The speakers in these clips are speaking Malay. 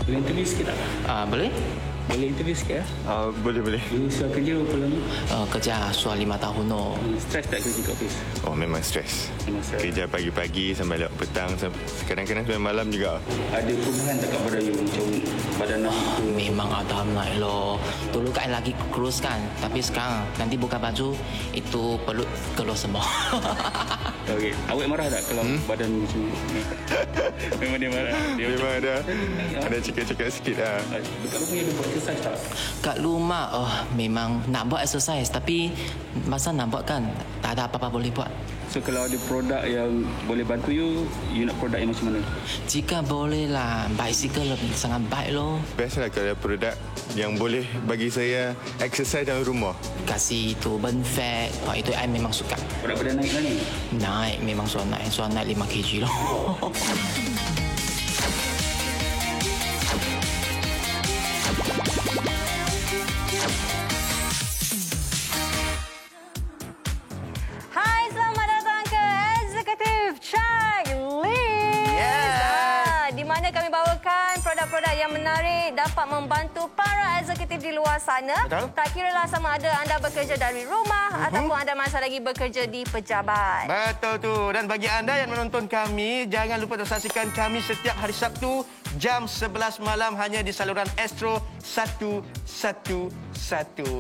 Boleh interview sikit tak? Boleh? Boleh interview sikit ya? Boleh. You sudah kerja berapa lama? Kerja sudah 5 tahun. Stres tak kerja kat office? Oh, memang stres. Memang stres. Kerja pagi-pagi sampai lewat petang, kadang-kadang sampai malam juga. Ada perubahan tak kat badan you? Macam badan nak tu? Memang ada naik loh. Dulu kan lagi kurus kan, tapi sekarang nanti buka baju itu perlu keluar semua. Okey. Awak marah tak kalau badan macam ni? Memang dia marah. Dia Memang macam, ada cakap-cakap sikit lah. Dekat rumah you ada buat exercise tak? Kat rumah, memang nak buat exercise, tapi masa nak buat kan, tak ada apa-apa boleh buat. So kalau ada produk yang boleh bantu you nak produk yang macam mana? Jika boleh lah, bicycle lebih sangat baik loh. Best lah kalau ada produk yang boleh bagi saya exercise dalam rumah. Kasih itu burn fat, itu I memang suka. Berat badan naik lah ni? Naik, memang sudah naik 5 kg loh. Hai, selamat datang ke Executive Checklist. Di mana kami bawakan produk-produk yang menarik dapat membantu para eksekutif di luar sana. Betul. Tak kiralah sama ada anda bekerja dari rumah ataupun anda masih lagi bekerja di pejabat. Betul tu. Dan bagi anda yang menonton kami, jangan lupa saksikan kami setiap hari Sabtu jam 11 malam hanya di saluran Astro 111.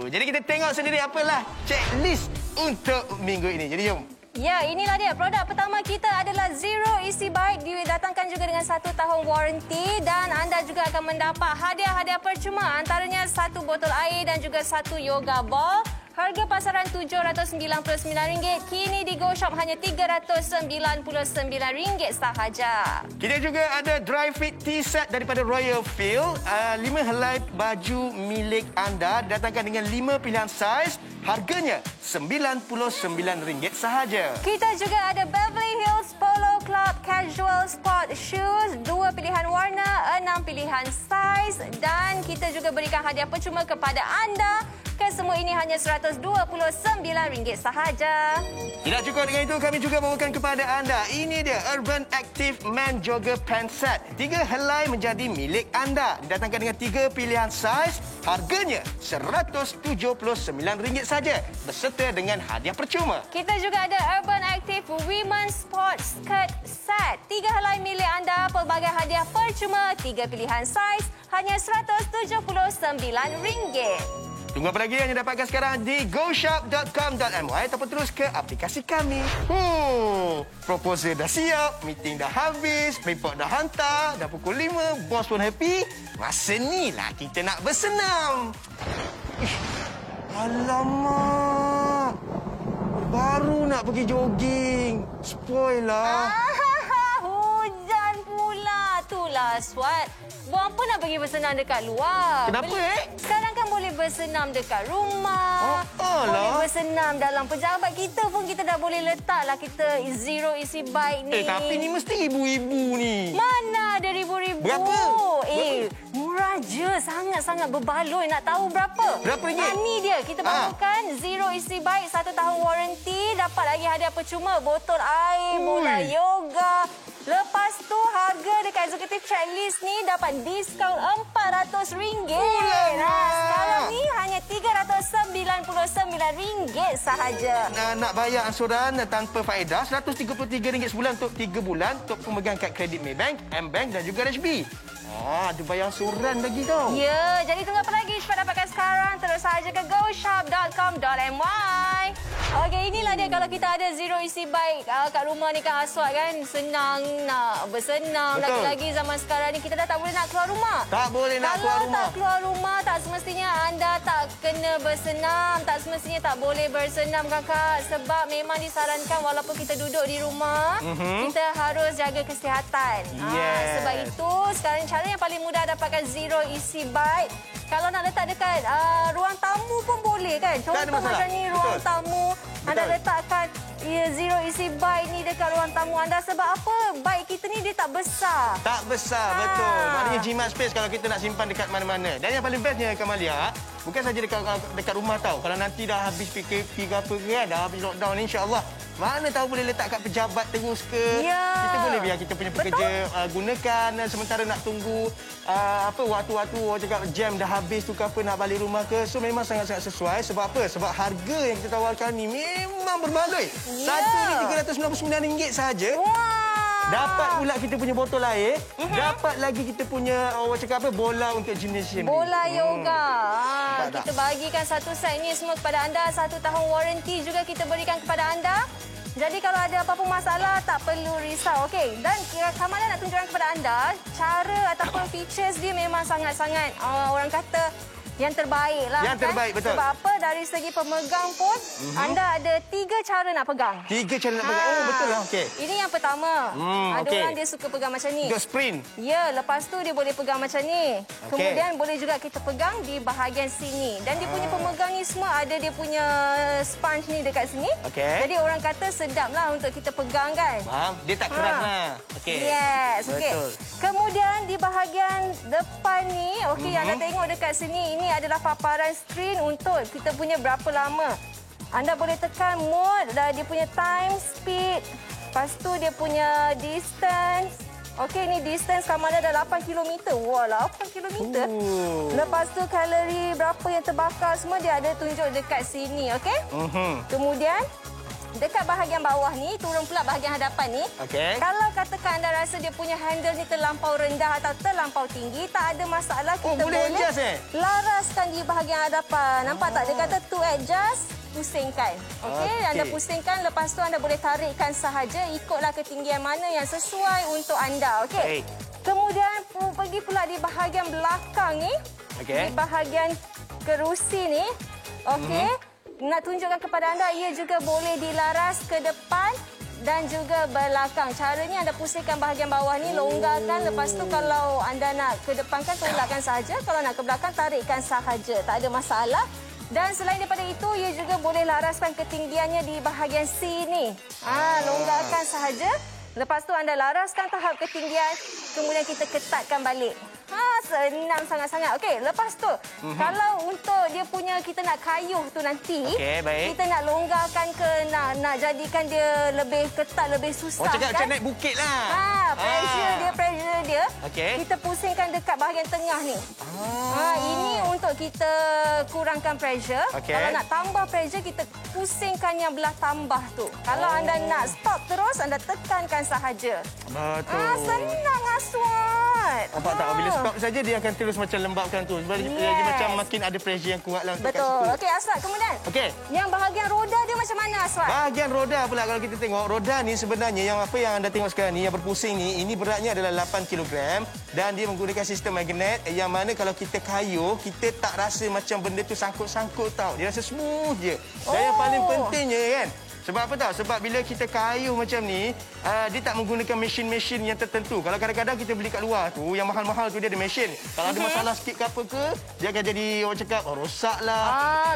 Jadi kita tengok sendiri apalah checklist untuk minggu ini. Jadi jom. Ya, inilah dia. Produk pertama kita adalah Zero Easy Bike. Didatangkan juga dengan 1 tahun waranti dan anda juga akan mendapat hadiah-hadiah percuma. Antaranya 1 botol air dan juga 1 yoga ball. Harga pasaran RM799, kini di Go Shop hanya RM399 sahaja. Kita juga ada Dry Fit T-Set daripada Royal Field. 5 helai baju milik anda datangkan dengan 5 pilihan saiz. Harganya RM99 sahaja. Kita juga ada Beverly Hills Polo Club Casual Sport Shoes. 2 pilihan warna, 6 pilihan saiz. Dan kita juga berikan hadiah percuma kepada anda. Semua ini hanya RM129 sahaja. Tidak cukup dengan itu, kami juga bawakan kepada anda. Ini dia Urban Active Man Jogger Pants Set. 3 helai menjadi milik anda. Didatangkan dengan 3 pilihan saiz. Harganya RM179 saja. Berserta dengan hadiah percuma. Kita juga ada Urban Active Women's Sports Skirt Set. 3 helai milik anda. Pelbagai hadiah percuma. 3 pilihan saiz. Hanya RM179. Tunggu apa lagi yang dapatkan sekarang di goshop.com.my ataupun terus ke aplikasi kami. Proposal dah siap, meeting dah habis, report dah hantar, dah pukul 5, bos pun happy. Masa ni lah kita nak bersenam. Alamak. Baru nak pergi jogging. Spoil lah. Hujan pula. Itulah, Swat. Buang apa nak pergi bersenam dekat luar? Kenapa, Sekarang kan boleh bersenam dekat rumah. Boleh bersenam dalam pejabat. Kita pun kita dah boleh letaklah kita Zero Easy Bike ni. Tapi ni mesti ribu-ribu ni. Mana ada ribu-ribu? Berapa? Murah je. Sangat-sangat berbaloi. Nak tahu berapa? Berapa ringgit? Ini dia. Kita bawakan Zero Easy Bike 1 tahun waranti. Dapat lagi hadiah percuma. Botol air, bola yoga. Lepas tu harga dekat Executive Checklist ni dapat diskaun RM400. Sekarang ni hanya RM399 sahaja. Nak bayar ansuran tanpa faedah RM133 sebulan untuk 3 bulan untuk pemegang kad kredit Maybank, M-Bank dan juga RHB. Ada bayar ansuran lagi tau. Ya, jadi tunggu apa lagi supaya dapatkan sekarang. Terus saja ke goshop.com.my. Okey, inilah dia kalau kita ada Zero Easy Bike kat rumah ni kan Aswad kan. Senang nak bersenam. Lagi-lagi zaman sekarang ni kita dah tak boleh nak keluar rumah. Tak boleh nak keluar rumah. Kalau tak keluar rumah, tak semestinya anda tak kena bersenam. Tak semestinya tak boleh bersenam kakak. Sebab memang disarankan walaupun kita duduk di rumah, kita harus jaga kesihatan. Sebab itu sekarang cara yang paling mudah dapatkan Zero Easy Bike. Kalau nak letak dekat ruang tamu pun boleh kan. Contoh macam ni ruang tamu. Anda letakkan Zero Easy Bike ni dekat ruang tamu anda. Sebab apa? Bike kita ni dia tak besar. Tak besar, betul. Maknanya jimat space kalau kita nak simpan dekat mana-mana. Dan yang paling bestnya Kamalia, bukan saja dekat rumah tau. Kalau nanti dah habis PKP ke apa kan, dah habis lockdown ni insya-Allah Mana tahu boleh letak kat pejabat terus ke. Ya. Kita boleh biar kita punya pekerja gunakan sementara nak tunggu waktu-waktu orang cakap jam dah habis tu ke apa nak balik rumah ke. So memang sangat-sangat sesuai. Sebab apa? Sebab harga yang kita tawarkan ni memang berbaloi. Satu ni RM399 sahaja. Wah. Dapat pula kita punya botol air. Dapat lagi kita punya orang cakap apa? Bola untuk gymnasium. Bola yoga. Tak? Kita bagikan satu set ni semua kepada anda. 1 tahun waranti juga kita berikan kepada anda. Jadi kalau ada apa-apa masalah, tak perlu risau. Okey. Dan Kamalah nak tunjukkan kepada anda cara ataupun features dia memang sangat-sangat orang kata yang terbaik lah. Yang terbaik, betul. Sebab apa? Dari segi pemegang pun, anda ada 3 cara nak pegang. 3 cara nak pegang. Oh, betul lah. Okey. Ini yang pertama. Ada okey. orang dia suka pegang macam ni. Untuk sprint. Ya, lepas tu dia boleh pegang macam ni. Kemudian boleh juga kita pegang di bahagian sini. Dan dia punya pemegang ni semua ada dia punya sponge ni dekat sini. Okey. Jadi orang kata sedaplah untuk kita pegang kan. Faham? Dia tak keras lah. Okey. Yes, okey. Betul. Kemudian di bahagian depan ni, okey, anda tengok dekat sini, ini adalah paparan skrin untuk kita punya berapa lama. Anda boleh tekan mode, dia punya time, speed, lepas tu dia punya distance. Okey, ni distance Kamalah dah 8 km. Wah, 8 km. Lepas tu kalori berapa yang terbakar semua dia ada tunjuk dekat sini, okey? Kemudian dekat bahagian bawah ni, turun pula bahagian hadapan ni. Okey. Kalau katakan anda rasa dia punya handle ni terlampau rendah atau terlampau tinggi, tak ada masalah. Kita boleh adjust, laraskan di bahagian hadapan. Nampak tak? Dia kata to adjust, pusingkan. Okey, anda pusingkan. Lepas tu anda boleh tarikkan sahaja. Ikutlah ketinggian mana yang sesuai untuk anda. Okey. Kemudian pergi pula di bahagian belakang ni. Okey. Di bahagian kerusi ni. Okey. Nak tunjukkan kepada anda, ia juga boleh dilaras ke depan dan juga belakang. Caranya anda pusingkan bahagian bawah ni, longgarkan. Lepas tu kalau anda nak ke depan kan, tolakkan sahaja. Kalau nak ke belakang, tarikkan sahaja. Tak ada masalah. Dan selain daripada itu, ia juga boleh laraskan ketinggiannya di bahagian sini. Longgarkan sahaja. Lepas tu anda laraskan tahap ketinggian, kemudian kita ketatkan balik. Senang sangat-sangat. Okey, lepas tu, kalau untuk dia punya kita nak kayuh tu nanti, baik. kita nak longgarkan ke, nak jadikan dia lebih ketat, lebih susah. Oh, cakap kan? macam naik bukit lah. Pressure dia. Okey. Kita pusingkan dekat bahagian tengah ni. Ini untuk kita kurangkan pressure. Kalau nak tambah pressure, kita pusingkan yang belah tambah tu. Kalau anda nak stop terus, anda tekankan sahaja. Betul. Senang Aswad. Nampak tak? Bila stop saja, dia akan terus macam lembapkan tu. Sebab dia macam makin ada pressure yang kuat lah untuk kat Betul. situ. Okey, Aswad. Kemudian, yang bahagian roda dia macam mana, Aswad? Bahagian roda pula kalau kita tengok, roda ni sebenarnya yang apa yang anda tengok sekarang ni, yang berpusing ni, ini beratnya adalah 8 kg dan dia menggunakan sistem magnet yang mana kalau kita kayuh, kita tak rasa macam benda tu sangkut-sangkut tau. Dia rasa smooth je. Dan yang paling pentingnya kan, sebab apa tahu? Sebab bila kita kayuh macam ni, dia tak menggunakan mesin-mesin yang tertentu. Kalau kadang-kadang kita beli kat luar tu, yang mahal-mahal tu dia ada mesin. Kalau ada masalah sikit ke apa ke, dia akan jadi orang cakap, rosak lah.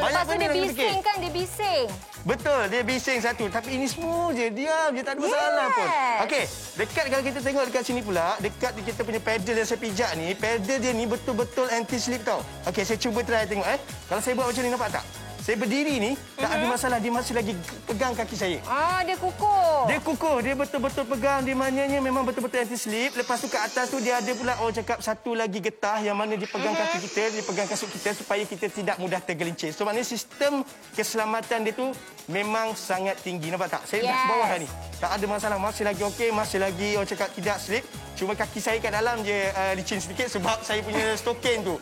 Lepas tu dia bising kan, dia bising. Betul, dia bising satu. Tapi ini smooth je, diam je, tak ada masalah pun. Okey, dekat kalau kita tengok dekat sini pula, dekat kita punya pedal yang saya pijak ni, pedal dia ni betul-betul anti-slip tau. Okey, saya cuba try tengok. Kalau saya buat macam ni, nampak tak? Saya berdiri ni, tak ada masalah. Dia masih lagi pegang kaki saya. Dia kukuh. Dia kukuh. Dia betul-betul pegang. Dia maknanya memang betul-betul anti-slip. Lepas tu kat atas tu, dia ada pula orang cakap satu lagi getah yang mana dia pegang kaki kita, dia pegang kasut kita supaya kita tidak mudah tergelincir. So, maknanya sistem keselamatan dia tu memang sangat tinggi. Nampak tak? Saya dah bawah ni. Tak ada masalah. Masih lagi okey. Masih lagi orang cakap tidak slip. Cuma kaki saya kat dalam je licin sedikit sebab saya punya stokin tu.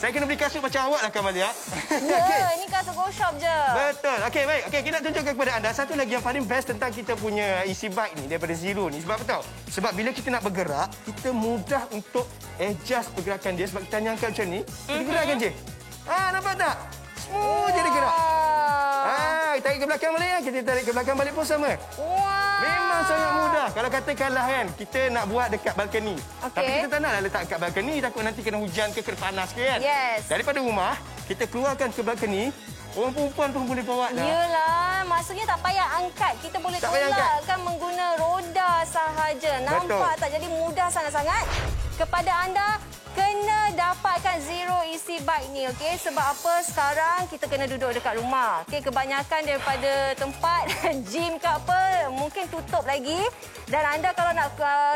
Saya kena beli kasut macam awak lah, Kamalia. Ini kasut go shop je. Betul. Okey, baik. Okey, kita nak tunjukkan kepada anda satu lagi yang paling best tentang kita punya easy bike ni daripada Zero ni. Sebab apa tahu? Sebab bila kita nak bergerak, kita mudah untuk adjust pergerakan dia. Sebab kita nyangka macam ni, kita gerakkan je. Nampak tak? Smooth je dia gerak. Tarik ke belakang balik, kita tarik ke belakang balik pun sama. Memang sangat mudah. Kalau katakanlah kan, kita nak buat dekat balkoni. Tapi kita tak naklah letak kat balkoni, takut nanti kena hujan ke, kena panas ke kan. Daripada rumah, kita keluarkan ke balkoni, orang perempuan pun boleh bawa dah. Yelah, maksudnya tak payah angkat. Kita boleh tolakkan mengguna roda sahaja. Nampak tak? Jadi mudah sangat-sangat. Kepada anda, kena dapatkan Zero Easy Bike ni, okey? Sebab apa? Sekarang kita kena duduk dekat rumah. Okey, kebanyakan daripada tempat gym ke apa mungkin tutup lagi. Dan anda kalau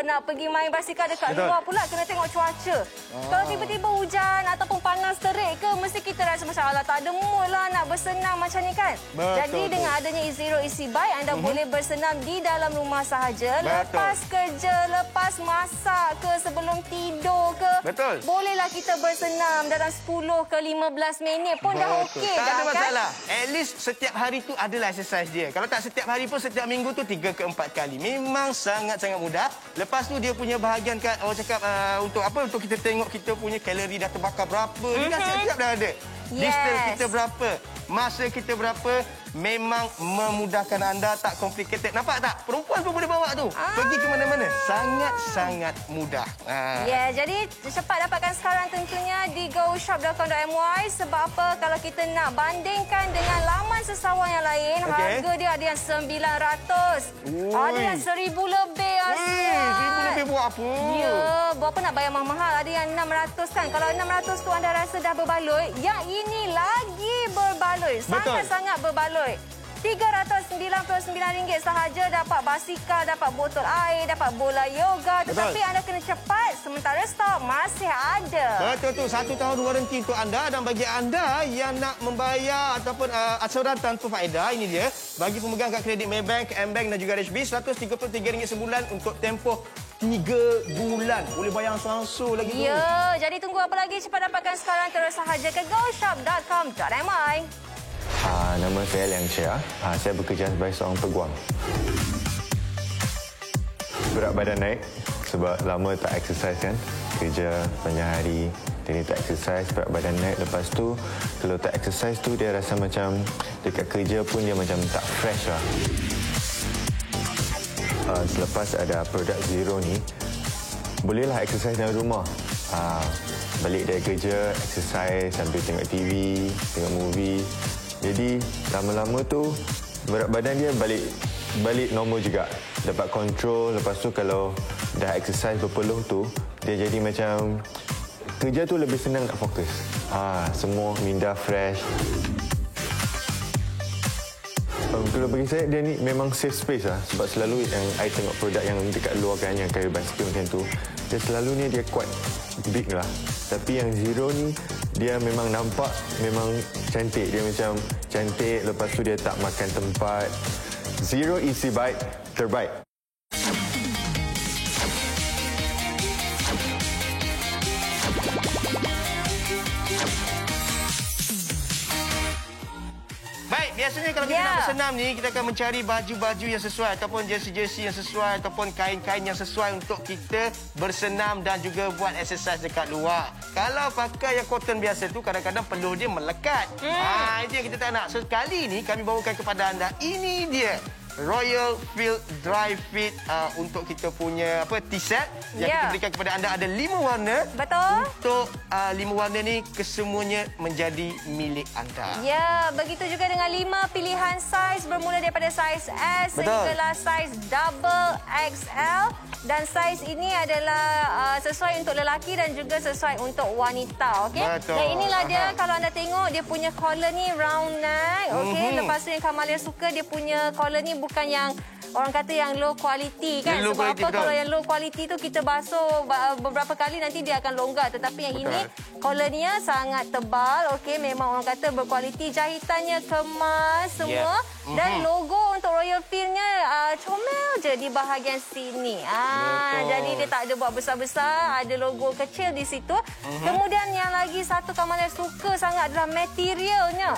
nak pergi main basikal dekat luar pula kena tengok cuaca. Kalau tiba-tiba hujan ataupun panas terik ke, mesti kita rasa macam alah tak ada mood lah nak bersenam macam ni kan. Jadi dengan adanya Zero Easy Bike, anda boleh bersenam di dalam rumah sahaja. Lepas kerja, lepas masak ke, sebelum tidur ke. Bolehlah kita bersenam dalam 10 ke 15 minit pun dah okey dah tak ada masalah. Kan? At least setiap hari tu adalah exercise dia. Kalau tak setiap hari pun setiap minggu tu 3 ke 4 kali. Memang sangat-sangat mudah. Lepas tu dia punya bahagian kat orang cakap untuk apa? Untuk kita tengok kita punya kalori dah terbakar berapa. Dia dah siap-siap dah ada. Distance kita berapa, masa kita berapa. Memang memudahkan anda, tak complicated. Nampak tak? Perempuan pun boleh bawa tu. Pergi ke mana-mana. Sangat-sangat mudah. Ya, jadi cepat dapatkan sekarang tentunya di goshop.com.my. Sebab apa? Kalau kita nak bandingkan dengan laman sesawang yang lain, harga dia ada yang 900. Ada yang 1,000 lebih. 1,000 lebih buat apa? Ya, buat apa nak bayar mahal-mahal? Ada yang 600 kan. Kalau 600 tu anda rasa dah berbaloi, yang ini lagi berbaloi. Sangat-sangat berbaloi. RM399 sahaja dapat basikal, dapat botol air, dapat bola yoga. Tetapi anda kena cepat sementara stok masih ada. Betul tu. 1 tahun waranti untuk anda. Dan bagi anda yang nak membayar ataupun asuran tanpa faedah, ini dia. Bagi pemegang kad kredit Maybank, M-Bank dan juga RHB, RM133 sebulan untuk tempoh 3 bulan. Boleh bayar langsung lagi tu. Ya, jadi tunggu apa lagi? Cepat dapatkan sekarang. Terus sahaja ke goshop.com.my. Nama saya Liang Chia. Saya bekerja sebagai seorang peguam. Berat badan naik sebab lama tak exercise kan. Kerja panjang hari, jadi tak exercise, berat badan naik. Lepas tu, kalau tak exercise tu dia rasa macam dekat kerja pun dia macam tak fresh lah. Selepas ada produk Zero ni, bolehlah exercise dalam rumah. Balik dari kerja, exercise sambil tengok TV, tengok movie. Jadi lama-lama tu berat badan dia balik normal juga. Dapat kontrol. Lepas tu kalau dah exercise berpeluh tu, dia jadi macam kerja tu lebih senang nak fokus. Semua minda fresh. Kalau bagi saya, dia ni memang safe space lah. Sebab selalu yang I tengok produk yang dekat luar kan, yang kayu basikal macam tu, dia selalunya dia quite big lah. Tapi yang Zero ni, dia memang nampak memang cantik. Dia macam cantik, lepas tu dia tak makan tempat. Zero Easy Bike, terbaik. Biasanya kalau kita nak bersenam ni, kita akan mencari baju-baju yang sesuai ataupun jersey-jersey yang sesuai ataupun kain-kain yang sesuai untuk kita bersenam dan juga buat exercise dekat luar. Kalau pakai yang cotton biasa tu, kadang-kadang peluh dia melekat. Itu yang kita tak nak. So, kali ni kami bawakan kepada anda, ini dia Royal Field Dry Fit untuk kita punya T-shirt yang kita berikan kepada anda. Ada 5 warna. Betul. Untuk 5 warna ni kesemuanya menjadi milik anda. Ya, begitu juga dengan 5 pilihan saiz bermula daripada saiz S sehinggalah saiz double XL. Dan saiz ini adalah sesuai untuk lelaki dan juga sesuai untuk wanita. Okay? Dan inilah dia, kalau anda tengok dia punya collar ni round neck. Okay? Lepas tu yang Kamalia suka, dia punya collar ni bukan yang orang kata yang low quality kan. Sebab apa? Kalau yang low quality tu kita basuh beberapa kali nanti dia akan longgar. Tetapi yang ini collarnya sangat tebal. Okey, memang orang kata berkualiti. Jahitannya kemas semua. Dan logo untuk Royal Field-nya comel je di bahagian sini. Jadi dia tak ada buat besar-besar. Ada logo kecil di situ. Kemudian yang lagi satu Kamalia suka sangat adalah materialnya.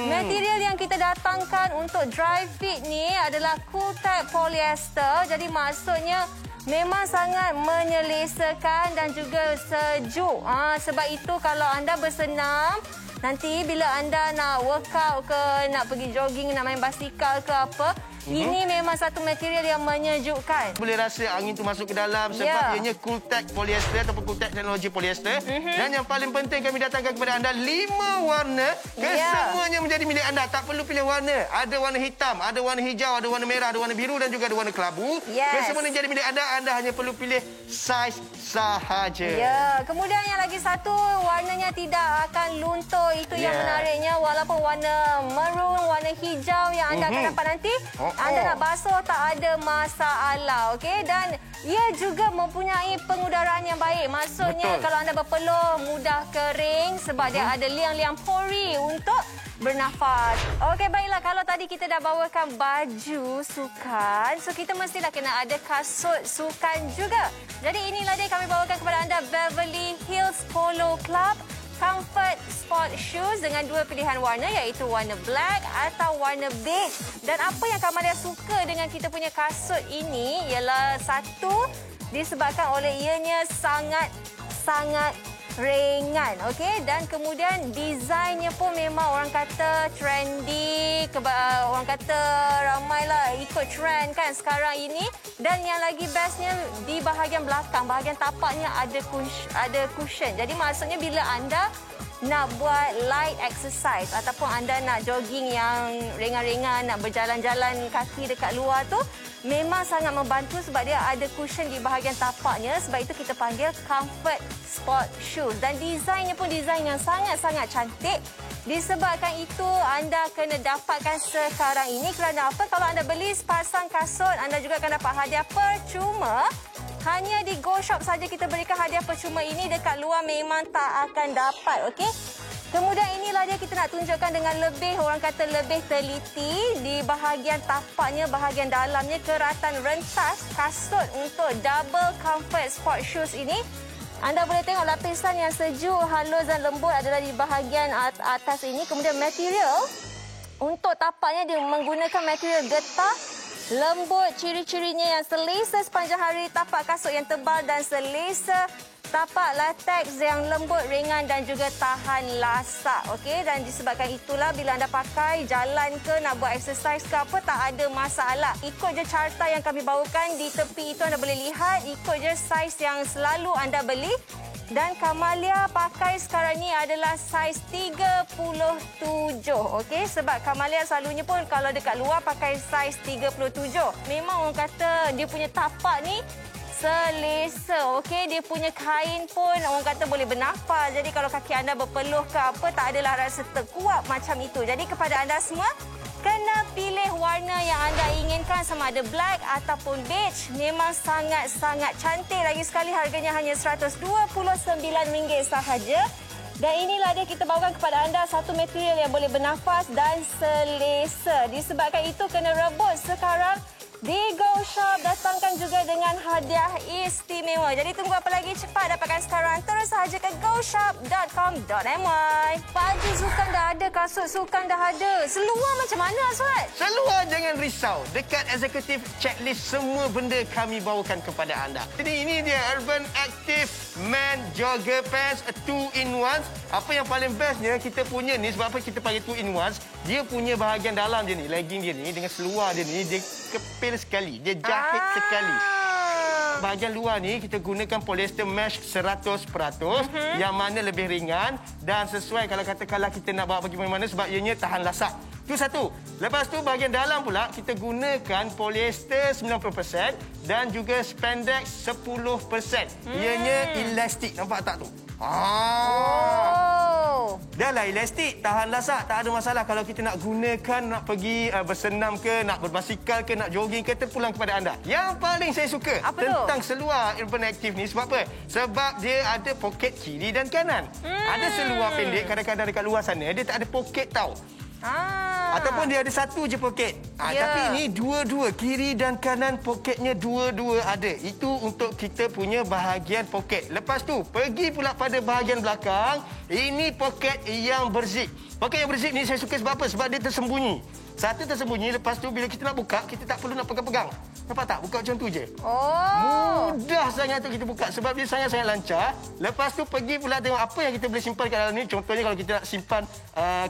Material yang kita datangkan untuk dry fit ni adalah cool type polyester. Jadi maksudnya memang sangat menyelesakan dan juga sejuk. Sebab itu kalau anda bersenam, nanti bila anda nak workout ke, nak pergi jogging, nak main basikal ke apa, ini memang satu material yang menyejukkan. Boleh rasa angin tu masuk ke dalam sebab ianya Cooltech polyester ataupun Cooltech teknologi polyester. Dan yang paling penting kami datangkan kepada anda 5 warna. Kesemuanya menjadi milik anda. Tak perlu pilih warna. Ada warna hitam, ada warna hijau, ada warna merah, ada warna biru dan juga ada warna kelabu. Kesemuanya menjadi milik anda. Anda hanya perlu pilih saiz sahaja. Ya, kemudian yang lagi satu, warnanya tidak akan luntur. Itu yang menariknya. Walaupun warna maroon, warna hijau yang anda akan dapat nanti, anda nak basuh tak ada masalah, okey? Dan ia juga mempunyai pengudaraan yang baik. Maksudnya kalau anda berpeluh mudah kering sebab dia ada liang-liang pori untuk bernafas. Okey, baiklah, kalau tadi kita dah bawakan baju sukan, so kita mestilah kena ada kasut sukan juga. Jadi inilah dia kami bawakan kepada anda Beverly Hills Polo Club Comfort Sport Shoes dengan 2 pilihan warna iaitu warna black atau warna beige. Dan apa yang Kamalia suka dengan kita punya kasut ini ialah satu, disebabkan oleh ianya sangat ringan, okey, dan kemudian desainnya pun memang orang kata trendy, orang kata ramailah ikut trend kan sekarang ini. Dan yang lagi bestnya di bahagian belakang, bahagian tapaknya ada cushion. Jadi maksudnya bila anda nak buat light exercise ataupun anda nak jogging yang ringan-ringan, nak berjalan-jalan kaki dekat luar tu, memang sangat membantu sebab dia ada cushion di bahagian tapaknya. Sebab itu kita panggil Comfort Sport Shoes. Dan desainnya pun desain yang sangat-sangat cantik. Disebabkan itu, anda kena dapatkan sekarang ini. Kerana apa? Kalau anda beli sepasang kasut, anda juga akan dapat hadiah percuma. Hanya di Go Shop saja kita berikan hadiah percuma ini. Dekat luar memang tak akan dapat, okey? Kemudian inilah dia kita nak tunjukkan dengan lebih, orang kata lebih teliti. Di bahagian tapaknya, bahagian dalamnya, keratan rentas kasut untuk double comfort sport shoes ini. Anda boleh tengok lapisan yang sejuk, halus dan lembut adalah di bahagian atas ini. Kemudian material untuk tapaknya dia menggunakan material getah, lembut, ciri-cirinya yang selesa sepanjang hari, tapak kasut yang tebal dan selesa, tapak latex yang lembut, ringan dan juga tahan lasak. Okey, dan disebabkan itulah bila anda pakai jalan ke, nak buat exercise ke apa, tak ada masalah. Ikut je carta yang kami bawakan di tepi itu, anda boleh lihat. Ikut je saiz yang selalu anda beli. Dan Kamalia pakai sekarang ni adalah saiz 37. Okey, sebab Kamalia selalunya pun kalau dekat luar pakai saiz 37. Memang orang kata dia punya tapak ni selesa. Okey, dia punya kain pun orang kata boleh bernafas. Jadi kalau kaki anda berpeluh ke apa, tak adalah rasa terkuap macam itu. Jadi kepada anda semua, kena pilih warna yang anda inginkan, sama ada black ataupun beige. Memang sangat-sangat cantik. Lagi sekali harganya hanya RM129 sahaja. Dan inilah dia kita bawakan kepada anda satu material yang boleh bernafas dan selesa. Disebabkan itu kena rebut sekarang di Go Shop. Datangkan juga dengan hadiah istimewa. Jadi tunggu apa lagi? Cepat dapatkan sekarang. Terus sahaja ke goshop.com.my. Baju sukan dah ada, kasut sukan dah ada. Seluar macam mana, Aswad? Seluar jangan risau. Dekat Executive Checklist semua benda kami bawakan kepada anda. Jadi ini dia Urban Active Man Jogger Pants 2-in-1. Apa yang paling bestnya kita punya ni, sebab apa kita panggil 2-in-1, dia punya bahagian dalam dia ni, legging dia ni dengan seluar dia ni, dia kepil sekali, dia jahit sekali. Bahagian luar ni kita gunakan polyester mesh 100%, yang mana lebih ringan dan sesuai kalau katakanlah kita nak bawa pergi mana-mana sebab ianya tahan lasak. Itu satu. Lepas tu bahagian dalam pula kita gunakan polyester 90% dan juga spandex 10%. Ianya elastik, nampak tak tu? Dah lah elastik, tahan lasak, tak ada masalah. Kalau kita nak gunakan, nak pergi bersenam ke, nak berbasikal ke, nak jogging ke, terpulang kepada anda. Yang paling saya suka tentang seluar Urban Active ni, sebab apa? Sebab dia ada poket kiri dan kanan. Ada seluar pendek, kadang-kadang dekat luar sana, dia tak ada poket tau. Ataupun dia ada satu je poket. Tapi ini dua-dua, kiri dan kanan poketnya dua-dua ada. Itu untuk kita punya bahagian poket. Lepas tu, pergi pula pada bahagian belakang. Ini poket yang berzip. Poket yang berzip ni saya suka sebab apa? Sebab dia tersembunyi. Satu tersembunyi, lepas tu bila kita nak buka, kita tak perlu nak pegang-pegang. Nampak tak? Buka macam tu je. Mudah mudah sangat untuk kita buka sebab dia sangat-sangat lancar. Lepas tu pergi pula tengok apa yang kita boleh simpan kat dalam ni. Contohnya kalau kita nak simpan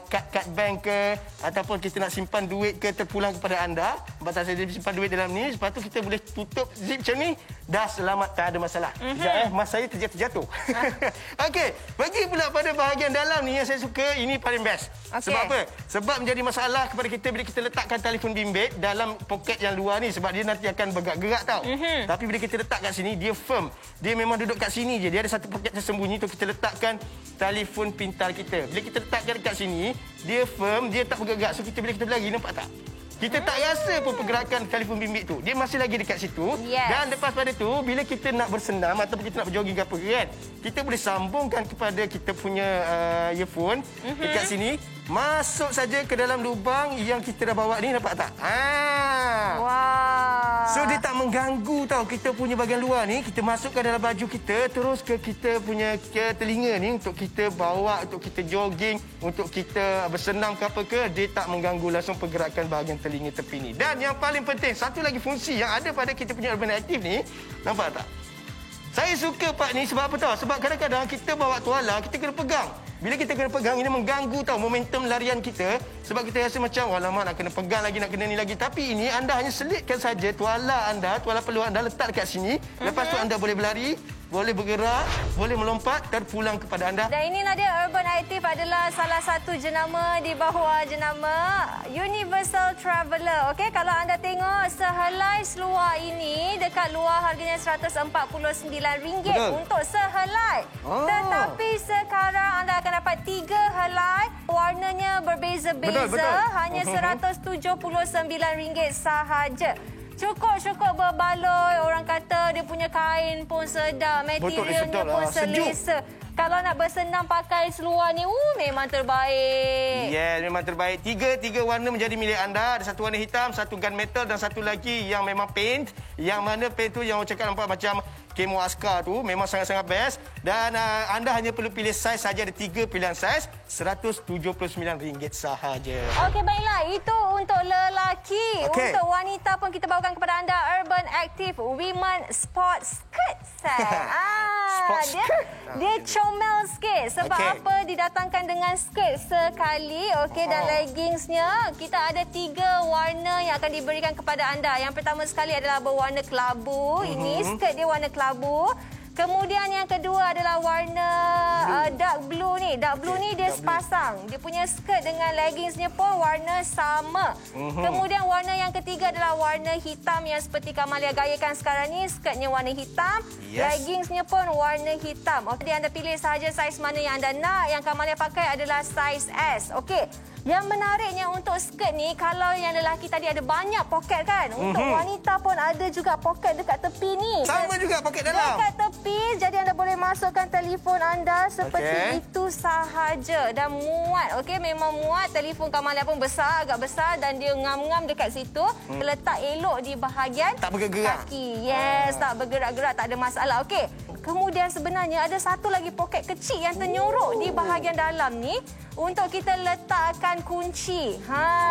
kad bank ke ataupun kita nak simpan duit ke terpulang kepada anda, batas saya simpan duit dalam ni. Lepas tu kita boleh tutup zip macam ni, dah selamat, tak ada masalah. Sekejap mas saya terjatuh. Okey, pergi pula pada bahagian dalam ni yang saya suka, ini paling best. Okey. Sebab apa? Sebab menjadi masalah kepada kita bila kita letakkan telefon bimbit dalam poket yang luar ni sebab dia nanti akan bergerak-gerak tau. Tapi bila kita letak kat sini, dia firm. Dia memang duduk kat sini je. Dia ada satu poket tersembunyi untuk kita letakkan telefon pintar kita. Bila kita letakkan dekat sini, dia firm, dia tak bergerak. So bila kita berlari, nampak tak? Kita tak rasa pun pergerakan telefon bimbit tu. Dia masih lagi dekat situ. Yes. Dan lepas pada tu, bila kita nak bersenam ataupun kita nak berjoging ke apa kan, kita boleh sambungkan kepada kita punya earphone dekat sini. Masuk saja ke dalam lubang yang kita dah bawa ni, nampak tak? Wah. So dia tak mengganggu tau kita punya bahagian luar ni. Kita masukkan dalam baju kita, terus ke kita punya telinga ni untuk kita bawa, untuk kita jogging, untuk kita bersenam ke apa ke. Dia tak mengganggu langsung pergerakan bahagian telinga tepi ni. Dan yang paling penting, satu lagi fungsi yang ada pada kita punya Urban Active ni, nampak tak? Saya suka part ni sebab apa tahu? Sebab kadang-kadang kita bawa tuala, kita kena pegang. Bila kita kena pegang, ini mengganggu tahu momentum larian kita. Sebab kita rasa macam, alamak nak kena pegang lagi, nak kena ni lagi. Tapi ini anda hanya selitkan saja tuala anda, tuala peluh anda letak dekat sini. Lepas tu anda boleh berlari, boleh bergerak, boleh melompat, terpulang kepada anda. Dan inilah dia, Urban Active adalah salah satu jenama di bawah jenama Universal Traveller. Okey, kalau anda tengok sehelai seluar ini, dekat luar harganya RM149 untuk sehelai. Tetapi sekarang anda akan dapat 3 helai. Warnanya berbeza-beza. Hanya RM179 sahaja. Cukup berbaloi. Orang kata dia punya kain pun sedap. Materialnya pun selesa. Kalau nak bersenam pakai seluar ni, memang terbaik. Ya, memang terbaik. Tiga warna menjadi milik anda. Ada satu warna hitam, satu gunmetal dan satu lagi yang memang paint. Yang mana paint tu yang orang cakap nampak macam kemo askar tu. Memang sangat-sangat best. Dan anda hanya perlu pilih saiz saja. Ada 3 pilihan saiz. RM179 sahaja. Okey, baiklah. Itu untuk lelaki. Okay. Untuk wanita pun kita bawakan kepada anda Urban Active Women Sport Skirt set. Dia comel sikit. Sebab apa? Didatangkan dengan skirt sekali. Okey, dan leggingsnya kita ada 3 warna yang akan diberikan kepada anda. Yang pertama sekali adalah berwarna kelabu. Ini skirt dia warna kelabu. Kemudian yang kedua adalah warna dark blue ni. Dark blue ni dia sepasang. Dia punya skirt dengan leggingsnya pun warna sama. Kemudian warna yang ketiga adalah warna hitam yang seperti Kamalia gayakan sekarang ni. Skirtnya warna hitam. Leggingsnya pun warna hitam. Jadi anda pilih sahaja saiz mana yang anda nak. Yang Kamalia pakai adalah saiz S. Okey. Yang menariknya untuk skirt ni, kalau yang lelaki tadi ada banyak poket kan. Untuk wanita pun ada juga poket dekat tepi ni. Sama juga poket dalam. Dekat tepi, jadi anda boleh masukkan telefon anda seperti itu sahaja. Dan muat, okey, memang muat. Telefon Kamalia pun besar, agak besar dan dia ngam-ngam dekat situ. Letak elok di bahagian tak bergerak. Kaki. Yes, tak bergerak-gerak, tak ada masalah. Okey. Kemudian sebenarnya ada satu lagi poket kecil yang ternyorok di bahagian dalam ni untuk kita letakkan kunci.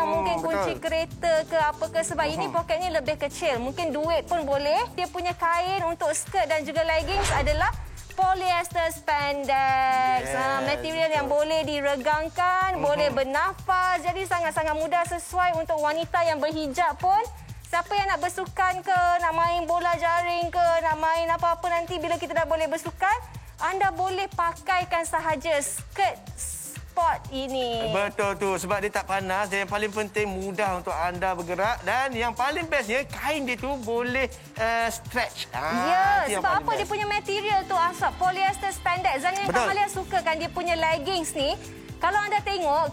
Mungkin kunci kereta ke apa ke, sebab ini poketnya lebih kecil. Mungkin duit pun boleh. Dia punya kain untuk skirt dan juga leggings adalah polyester spandex. Material yang boleh diregangkan, boleh bernafas. Jadi sangat-sangat mudah, sesuai untuk wanita yang berhijab pun. Siapa yang nak bersukan ke, nak main bola jaring ke, nak main apa-apa nanti bila kita dah boleh bersukan, anda boleh pakaikan sahaja skirt sport ini. Betul tu, sebab dia tak panas dan yang paling penting mudah untuk anda bergerak dan yang paling bestnya kain dia tu boleh stretch. Sebab apa? Dia punya material tu asap polyester spandex. Dan yang Kamalia suka kan dia punya leggings ni. Kalau anda tengok,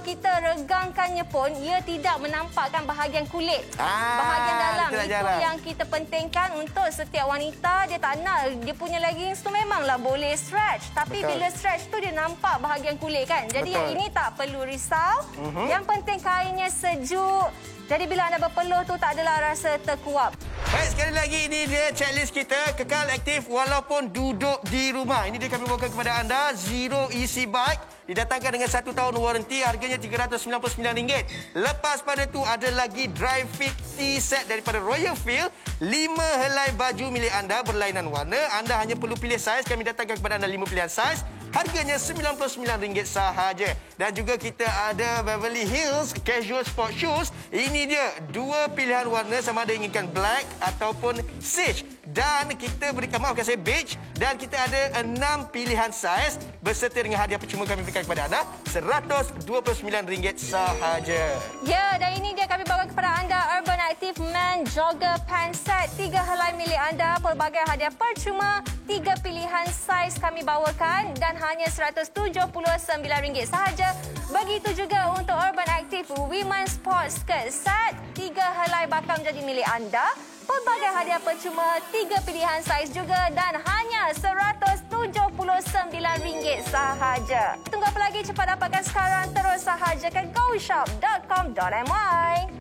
kita regangkannya pun, ia tidak menampakkan bahagian kulit. Bahagian dalam. Itu yang kita pentingkan untuk setiap wanita. Dia tak nak, dia punya leggings tu memanglah boleh stretch. Tapi bila stretch tu, dia nampak bahagian kulit kan. Jadi yang ini tak perlu risau. Yang penting kainnya sejuk. Jadi bila anda berpeluh tu, tak adalah rasa terkuap. Baik, sekali lagi ini dia checklist kita. Kekal aktif walaupun duduk di rumah. Ini dia kami bawakan kepada anda. Zero Easy Bike. Didatangkan dengan 1 tahun waranti. Harganya RM399. Lepas pada tu ada lagi Dry Fit T-Set daripada Royal Field. 5 helai baju milik anda berlainan warna. Anda hanya perlu pilih saiz. Kami datangkan kepada anda 5 pilihan saiz. Harganya RM99 sahaja. Dan juga kita ada Beverly Hills Casual Sport Shoes. Ini dia 2 pilihan warna sama ada inginkan black ataupun sage. Dan kita berikan, maafkan saya, beige. Dan kita ada 6 pilihan saiz berserta dengan hadiah percuma kami berikan kepada anda RM129 sahaja. Ya, dan ini dia kami bawa kepada anda Urban Active Man Jogger Pants Set. 3 helai milik anda, pelbagai hadiah percuma, 3 pilihan saiz kami bawakan dan hanya RM179 sahaja. Begitu juga untuk Urban Active Women's Sports Skirt Set. 3 helai bakal menjadi milik anda. Pelbagai hadiah percuma, 3 pilihan saiz juga dan hanya RM179 sahaja. Tunggu apa lagi? Cepat dapatkan sekarang. Terus sahaja ke goshop.com.my.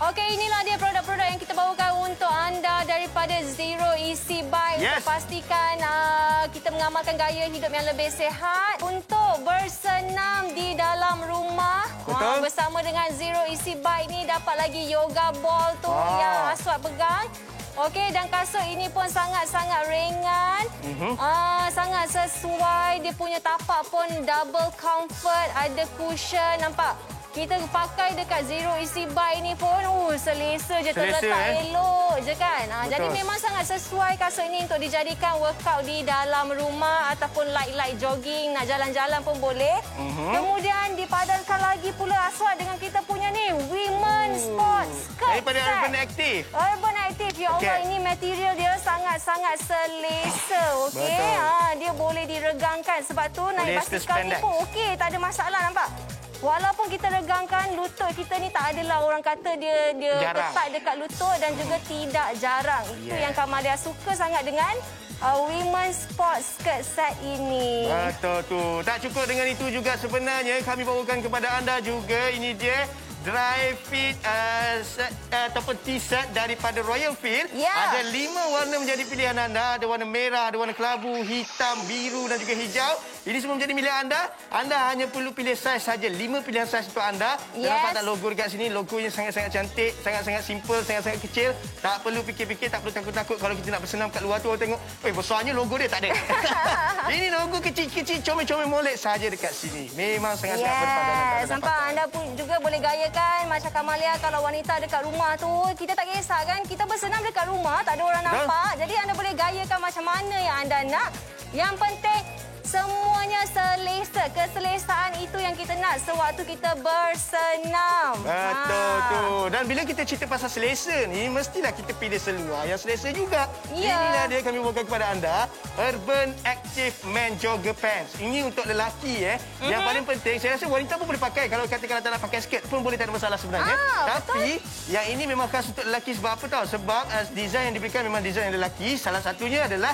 Okey, inilah dia produk-produk yang kita bawakan untuk anda daripada Zero Easy Bike. Yes. Untuk pastikan kita mengamalkan gaya hidup yang lebih sihat untuk bersenam di dalam rumah. Betul. Bersama dengan Zero Easy Bike ni dapat lagi yoga ball tu yang Aswad pegang. Okey, dan kasut ini pun sangat-sangat ringan. Sangat sesuai. Dia punya tapak pun double comfort. Ada cushion, nampak? Kita pakai dekat Zero Easy Bike ni pun selesa je, terletak elok je kan. Jadi memang sangat sesuai kasut ni untuk dijadikan workout di dalam rumah ataupun light jogging, nak jalan-jalan pun boleh. Kemudian dipadankan lagi pula Aswad dengan kita punya ni Women's Sports Skirt daripada Urban Active. Urban Active, ya Allah, ini material dia sangat-sangat selesa. Okey, dia boleh diregangkan, sebab tu naik basikal ni pun okey, tak ada masalah, nampak? Walaupun kita regangkan, lutut kita ni tak adalah orang kata dia ketat dekat lutut dan juga tidak jarang. Itu yang Kamalia suka sangat dengan Women's Sports Skirt Set ini. Betul tu. Tak cukup dengan itu juga sebenarnya kami bawakan kepada anda juga ini dia Dry Fit ataupun T-Set daripada Royal Field. Ada 5 warna menjadi pilihan anda. Ada warna merah, ada warna kelabu, hitam, biru dan juga hijau. Ini semua menjadi milik anda. Anda hanya perlu pilih saiz saja. 5 pilihan saiz untuk anda. Nampak tak logo dekat sini? Logonya sangat-sangat cantik, sangat-sangat simple, sangat-sangat kecil. Tak perlu fikir-fikir, tak perlu takut-takut kalau kita nak bersenam kat luar tu orang tengok, besarnya logo dia, tak ada. Ini logo kecil-kecil, comel-comel molek saja dekat sini. Memang sangat-sangat berpadanan. Nampak, anda pun juga boleh gayakan macam Kamalia. Kalau wanita dekat rumah tu, kita tak kisah kan, kita bersenam dekat rumah, tak ada orang nampak. Jadi anda boleh gayakan macam mana yang anda nak. Yang penting semuanya selesa. Keselesaan itu yang kita nak sewaktu kita bersenam. Betul tu. Dan bila kita cerita pasal selesa ni, mestilah kita pilih seluar yang selesa juga. Inilah dia kami bawakan kepada anda. Urban Active Man Jogger Pants. Ini untuk lelaki. Yang paling penting, saya rasa wanita pun boleh pakai. Kalau katakan tak nak pakai skirt pun boleh, tak ada masalah sebenarnya. Tapi yang ini memang khas untuk lelaki. Sebab apa tahu? Sebab desain yang diberikan memang desain yang lelaki. Salah satunya adalah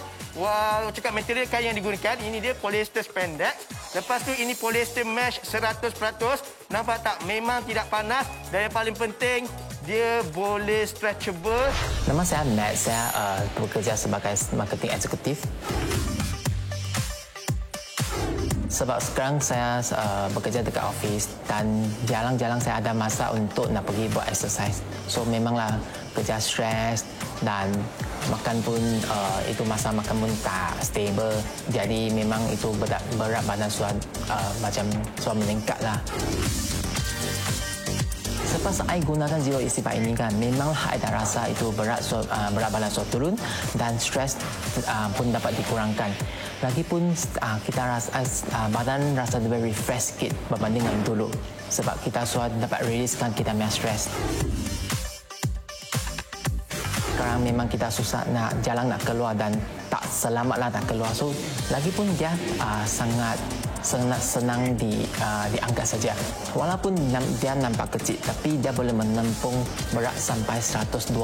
cakap material kain yang digunakan. Ini dia polyester spandex. Lepas tu ini polyester mesh 100%. Nampak tak? Memang tidak panas. Dan yang paling penting, dia boleh stretchable. Nama saya Matt. Saya bekerja sebagai marketing eksekutif. Sebab sekarang saya bekerja dekat office dan jarang-jarang saya ada masa untuk nak pergi buat exercise. So memanglah kerja stres dan makan pun itu masa makan pun tak stable. Jadi memang itu berat badan macam meningkat lah. Selepas saya gunakan Zero Easy Bike ini kan, memanglah saya dah rasa itu berat badan turun dan stres pun dapat dikurangkan. Lagipun kita rasa badan rasa lebih refresh sikit berbanding dengan dulu. Sebab kita dapat riliskan kita punya stres. Sekarang memang kita susah nak jalan nak keluar dan tak selamatlah nak keluar. So lagipun dia sangat senang diangkat saja. Walaupun dia nampak kecil, tapi dia boleh menampung berat sampai 120.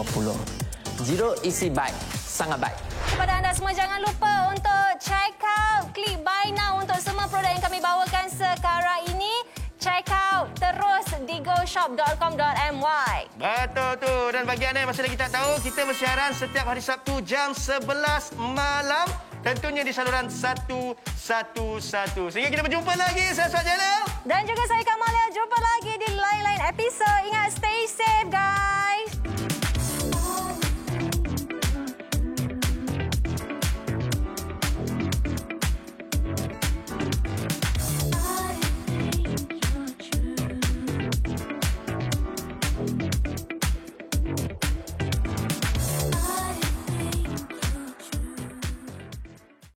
Zero Easy Bike, sangat baik. Kepada anda semua, jangan lupa untuk check out, klik buy now untuk semua produk yang kami bawakan sekarang ini. Check out terus di goshop.com.my. Betul tu. Dan bagi anda yang masih lagi tak tahu, kita bersiaran setiap hari Sabtu jam 11 malam. Tentunya di saluran 111. Sehingga kita berjumpa lagi. Saya Suat Jalil. Dan juga saya Kamalia. Jumpa lagi di lain-lain episod. Ingat, stay safe guys.